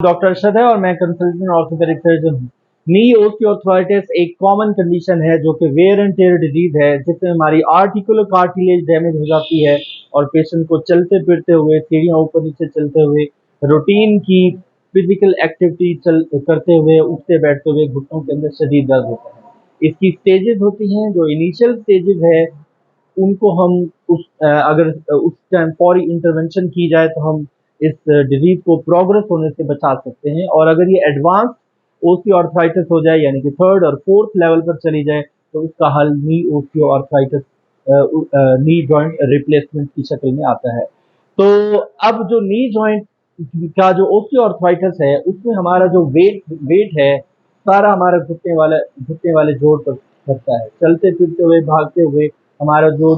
Doctor Arshad है और मैं कंसल्टेंट ऑर्थोपेडिक सर्जन हूँ। नी ओस्टियोआर्थराइटिस एक कॉमन कंडीशन है जो कि वेयर एंड टेयर डिजीज है, जिसमें हमारी आर्टिकुलर कार्टिलेज डैमेज हो जाती है और पेशेंट को चलते फिरते हुए, सीढ़ियाँ ऊपर नीचे चलते हुए, रूटीन की फिजिकल एक्टिविटी करते हुए, उठते बैठते हुए घुटनों के अंदर शदीद दर्द होता है। इसकी स्टेजेस होती हैं। जो इनिशियल स्टेजेस है उनको हम अगर उस टाइम फौरी इंटरवेंशन की जाए तो हम इस डिजीज को प्रोग्रेस होने से बचा सकते हैं। और अगर ये एडवांस ओस्टियोआर्थराइटिस हो जाए, यानी कि थर्ड और फोर्थ लेवल पर चली जाए, तो उसका हल नी ओस्टियोआर्थराइटिस नी जॉइंट रिप्लेसमेंट की शक्ल में आता है। तो अब जो नी जॉइंट का जो ओस्टियोआर्थराइटिस है, उसमें हमारा जो वेट है सारा हमारा घुटने वाले जोड़ पर करता है। चलते फिरते हुए, भागते हुए हमारा जो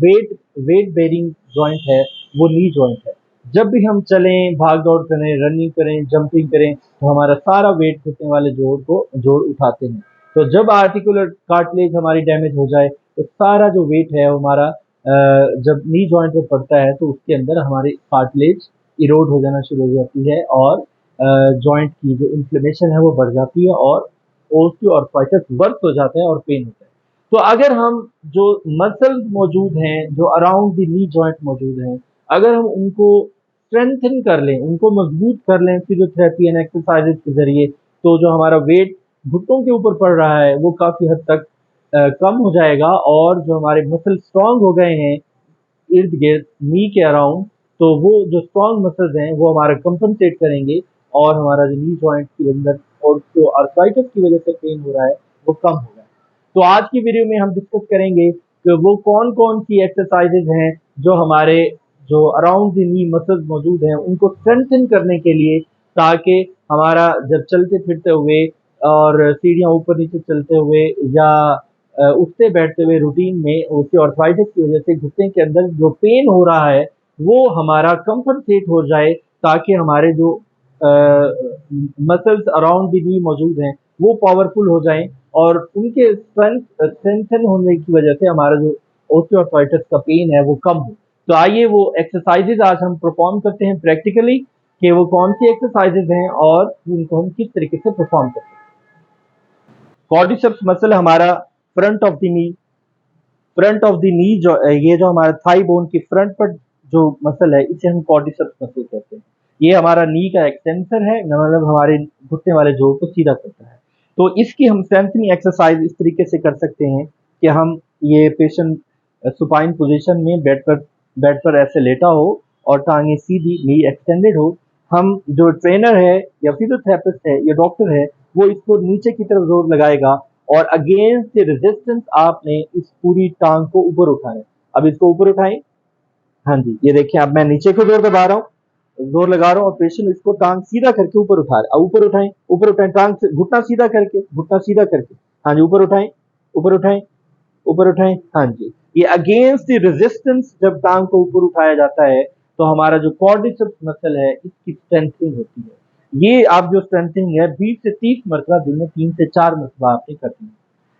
वेट वेट बेरिंग जॉइंट है वो नी जॉइंट है। जब भी हम चलें, भाग दौड़ करें, रनिंग करें, जंपिंग करें, तो हमारा सारा वेट घुटने वाले जोड़ उठाते हैं। तो जब आर्टिकुलर कार्टिलेज हमारी डैमेज हो जाए तो सारा जो वेट है हमारा जब नी जॉइंट पे पड़ता है तो उसके अंदर हमारी कार्टिलेज इरोड हो जाना शुरू हो जाती है और जॉइंट की जो इन्फ्लेमेशन है वो बढ़ जाती है और ओस्टियोआर्थराइटिस वर्स हो जाता है और पेन होता है। तो अगर हम जो मसल्स मौजूद हैं, जो अराउंड द नी जॉइंट मौजूद हैं, अगर हम उनको स्ट्रेंथन कर लें, उनको मजबूत कर लें फिजियोथेरेपी एंड एक्सरसाइजेज के जरिए, तो जो हमारा वेट घुटनों के ऊपर पड़ रहा है वो काफी हद तक कम हो जाएगा। और जो हमारे मसल स्ट्रांग हो गए हैं इर्द गिर्द नी के अराउंड, तो वो जो स्ट्रांग मसल्स हैं वो हमारा कंपनसेट करेंगे और हमारा जो नी जॉइंट के अंदर और जो आर्थराइटिस की वजह से पेन हो रहा है वो कम होगा। तो आज की वीडियो में हम डिस्कस करेंगे कि वो कौन कौन सी एक्सरसाइजेज हैं जो हमारे जो अराउंड द नी मसल्स मौजूद हैं उनको स्ट्रेंथन करने के लिए, ताकि हमारा जब चलते फिरते हुए और सीढ़ियाँ ऊपर नीचे चलते हुए या उठते बैठते हुए रूटीन में उसके आर्थराइटिस की वजह से घुटने के अंदर जो पेन हो रहा है वो हमारा कंपनसेट हो जाए, ताकि हमारे जो मसल्स अराउंड द नी मौजूद हैं वो पावरफुल हो जाएं और उनके स्ट्रेंथन होने की वजह से हमारा जो ओस्टियोआर्थराइटिस का पेन है वो कम हो। तो आइए वो एक्सरसाइजेज आज हम परफॉर्म करते हैं प्रैक्टिकली, कि वो कौन सी एक्सरसाइजेज हैं और उनको हम किस तरीके से परफॉर्म करते हैं। क्वाड्रिसेप्स मसल हमारा फ्रंट ऑफ द नी, जो ये जो हमारा थाई बोन की फ्रंट पर जो मसल है इसे हम क्वाड्रिसेप्स मसल कहते हैं। ये हमारा नी का एक्सटेंसर है, मतलब हमारे घुटने वाले जोड़ को सीधा करता है। तो इसकी हम स्ट्रेंथनिंग एक्सरसाइज इस तरीके से कर सकते हैं कि हम ये पेशेंट सुपाइन पोजीशन में बेड पर ऐसे लेटा हो और टांगे सीधी, नी एक्सटेंडेड हो। हम जो ट्रेनर है या फिजियोथेरेपिस्ट है या डॉक्टर है वो इसको नीचे की तरफ जोर लगाएगा और अगेंस्ट रेजिस्टेंस आपने इस पूरी टांग को ऊपर उठाना है। अब इसको ऊपर उठाएं। हाँ जी, ये देखिए अब मैं नीचे को जोर दबा रहा हूँ, जोर लगा रहा हूँ और पेशेंट इसको टांग सीधा करके ऊपर उठा रहा है। अब ऊपर उठाएं टांग से, घुटना सीधा करके। हाँ जी, ऊपर उठाएं, ऊपर उठाएं, ऊपर उठाएं। हाँ जी, ये अगेंस्ट द रेजिस्टेंस जब टांग को ऊपर उठाया जाता है तो हमारा जो क्वाड्रिसेप्स मसल है इसकी स्ट्रेंथनिंग होती है। ये आप जो स्ट्रेंथनिंग है 20 से 30 मरतबा दिन में 3 से 4 मरतबा आपने करनी है।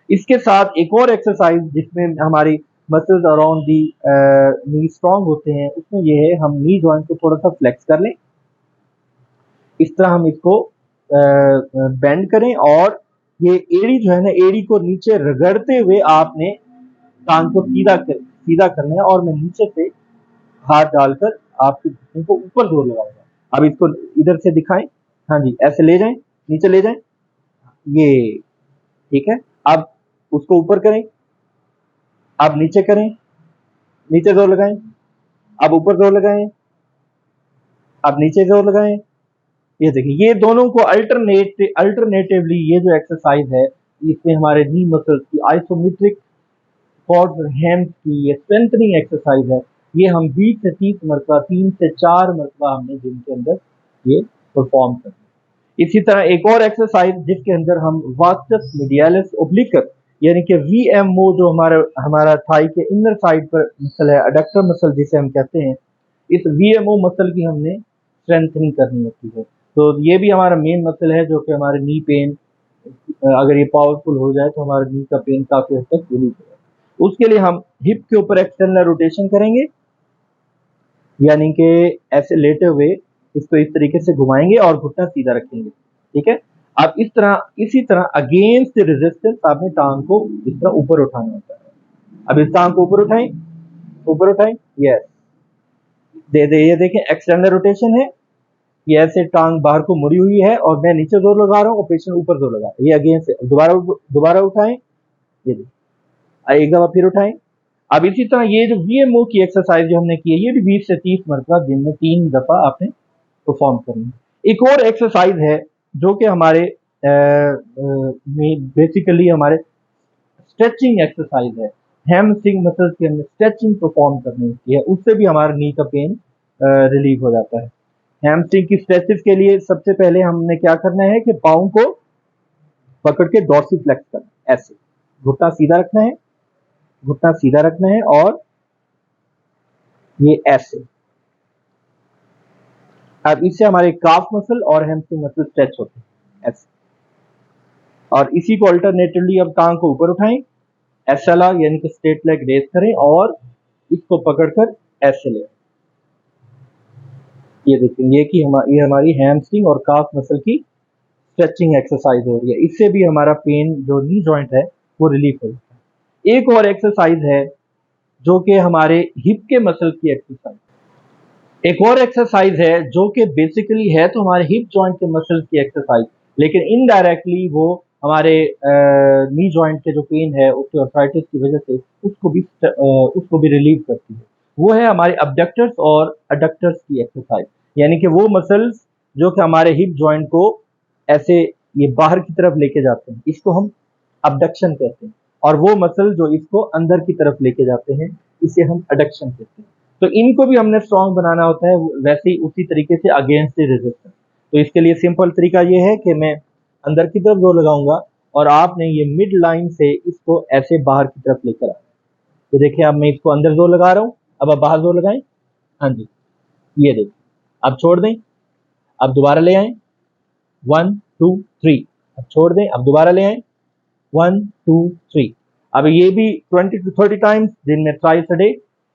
इसके साथ एक और एक्सरसाइज जिसमें हमारी muscles around the knee strong होते हैं, उसमें ये है हम नी जॉइंट को थोड़ा सा फ्लेक्स कर लें। इस तरह हम इसको बेंड करें और ये एड़ी जो है ना, एड़ी को नीचे रगड़ते हुए आपने टांग को सीधा करना है और मैं नीचे से हाथ डालकर आपके घुटने को ऊपर जोर लगाऊंगा। अब इसको इधर से दिखाएं। हाँ जी, ऐसे ले जाएं, नीचे ले जाएं, ये ठीक है। अब उसको ऊपर करें, अब नीचे करें, नीचे जोर लगाएं, अब ऊपर जोर लगाएं, अब नीचे जोर लगाएं। ये देखिए, ये दोनों को अल्टरनेटिवली ये जो एक्सरसाइज है इसमें हमारे नी मसल्स की आइसोमेट्रिक क्वाड्स हैम्स की ये स्ट्रेंथनिंग एक्सरसाइज है। ये हम 20 से 30 मरतबा, 3 से 4 मरतबा हमने दिन के अंदर ये परफॉर्म करना है। इसी तरह एक और एक्सरसाइज जिसके अंदर हम वास्टस मीडियालिस ओब्लिकस, यानी कि वीएमओ, जो हमारा थाई के इनर साइड पर मसल है, अडक्टर मसल जिसे हम कहते हैं, इस वीएमओ मसल की हमने स्ट्रेंथनिंग करनी होती है। तो ये भी हमारा मेन मसल है जो कि हमारे नी पेन, अगर ये पावरफुल हो जाए तो हमारे नी का पेन काफी हद तक रिलीज हो जाए। उसके लिए हम हिप के ऊपर एक्सटर्नल रोटेशन करेंगे, यानी कि ऐसे लेटे हुए इसको इस तरीके से घुमाएंगे और घुटना सीधा रखेंगे, ठीक है। अब इसी तरह अगेंस्ट रेजिस्टेंस आपने टांग को इस तरह ऊपर उठाना होता है। अब इस टांग को ऊपर उठाएं, यस, ये देखें एक्सटर्नल रोटेशन है, ये ऐसे टांग बाहर को मुड़ी हुई है और मैं नीचे जोर लगा रहा हूँ और पेशेंट ऊपर जोर लगा रहा है, ये अगेंस्ट है। दोबारा उठाएं, ये एक दफा फिर उठाएं। अब इसी तरह ये जो वीएमओ की एक्सरसाइज जो हमने की है, ये भी 20 से 30 मरतबा दिन में 3 दफा आपने परफॉर्म करनी है। एक और एक्सरसाइज है जो कि हमारे बेसिकली हमारे स्ट्रेचिंग एक्सरसाइज है, हैमस्ट्रिंग मसल्स की हमने स्ट्रेचिंग परफॉर्म करनी होती है, उससे भी हमारा नी का पेन रिलीव हो जाता है। हैमस्ट्रिंग की स्ट्रेचेस के लिए सबसे पहले हमने क्या करना है कि पाँव को पकड़ के डॉर्सिफ्लेक्स करना है, ऐसे घुटना सीधा रखना है और ये ऐसे। अब इससे हमारे काफ मसल और हैमस्ट्रिंग मसल स्ट्रेच होते हैं, ऐसे। और इसी को अल्टरनेटिवली अब टांग को ऊपर उठाएं, एसएलआ यानी कि स्ट्रेट लेग रेज करें और इसको पकड़कर ऐसे ले। ये देखेंगे कि ये हमारी हैमस्ट्रिंग और काफ मसल की स्ट्रेचिंग एक्सरसाइज हो रही है, इससे भी हमारा पेन जो नी जॉइंट है वो रिलीफ हो जाता है। एक और एक्सरसाइज है जो कि हमारे हिप के मसल की एक्सरसाइज, एक और एक्सरसाइज है जो कि बेसिकली है तो हमारे हिप जॉइंट के मसल की एक्सरसाइज, लेकिन इनडायरेक्टली वो हमारे नी जॉइंट के जो पेन है उसके आर्थराइटिस की वजह से उसको भी रिलीव करती है। वो है हमारे अबडक्टर्स और अडक्टर्स की एक्सरसाइज, यानी कि वो मसल्स जो कि हमारे हिप जॉइंट को ऐसे ये बाहर की तरफ लेके जाते हैं, इसको हम अबडक्शन कहते हैं, और वो मसल जो इसको अंदर की तरफ लेके जाते हैं इसे हम अडक्शन कहते हैं। तो इनको भी हमने स्ट्रॉन्ग बनाना होता है, वैसे ही उसी तरीके से अगेंस्ट द रेजिस्टेंस। तो इसके लिए सिंपल तरीका ये है कि मैं अंदर की तरफ जोर लगाऊंगा और आपने ये मिड लाइन से इसको ऐसे बाहर की तरफ लेकर आना। ये देखिए अब मैं इसको अंदर जोर लगा रहा हूँ, अब आप बाहर जोर लगाएं, हाँ जी, ये देखिए, अब छोड़ दें, अब दोबारा ले आए, 1 2 3, अब छोड़ दें, अब दोबारा ले आए, 1 2 3। अब ये भी 20 to 30 टाइम्स दिन में ट्राइस अ डे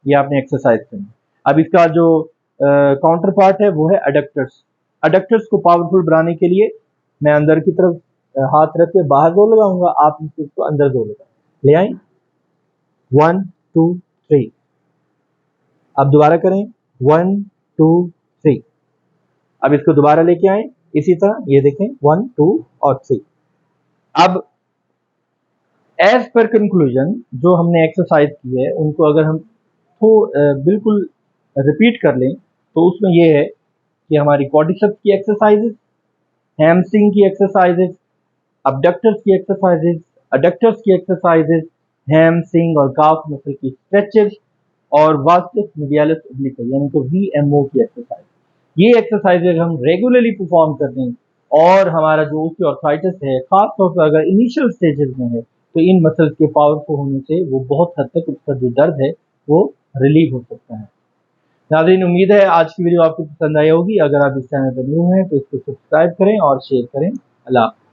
ये आपने एक्सरसाइज करनी। अब इसका जो काउंटर पार्ट है वो है अडक्टर्स। अडक्टर्स को पावरफुल बनाने के लिए मैं अंदर की तरफ हाथ रख के बाहर जोर लगाऊंगा, आप इसको अंदर जोर लगाएं, ले आए, 1 2 3, अब दोबारा करें, 1 2 3, अब इसको दोबारा लेके आए, इसी तरह ये देखें 1 2 और 3। अब एज पर कंक्लूजन जो हमने एक्सरसाइज की है उनको अगर हम बिल्कुल रिपीट कर लें तो उसमें यह है कि हमारी क्वाड्रिसेप्स की एक्सरसाइजेस, हैमस्ट्रिंग की एक्सरसाइजेस, अबडक्टर्स की एक्सरसाइजेस, अडक्टर्स की एक्सरसाइजेस, हैमस्ट्रिंग और काफ मसल की स्ट्रेचेस और वास्कुलर मीडियलिस ओब्लिकस यानी कि वीएमओ की एक्सरसाइज। ये एक्सरसाइजेज हम रेगुलरली परफॉर्म कर दें और हमारा जो ऑस्थराइटिस है खासतौर पर अगर इनिशियल स्टेजेस में है तो इन मसल्स के पावरफुल होने से वो बहुत हद तक उसका जो दर्द है वो रिलीव हो सकता है। नाज़रीन, उम्मीद है आज की वीडियो आपको पसंद आई होगी। अगर आप इस चैनल पर न्यू हैं तो इसको सब्सक्राइब करें और शेयर करें। अल्लाह।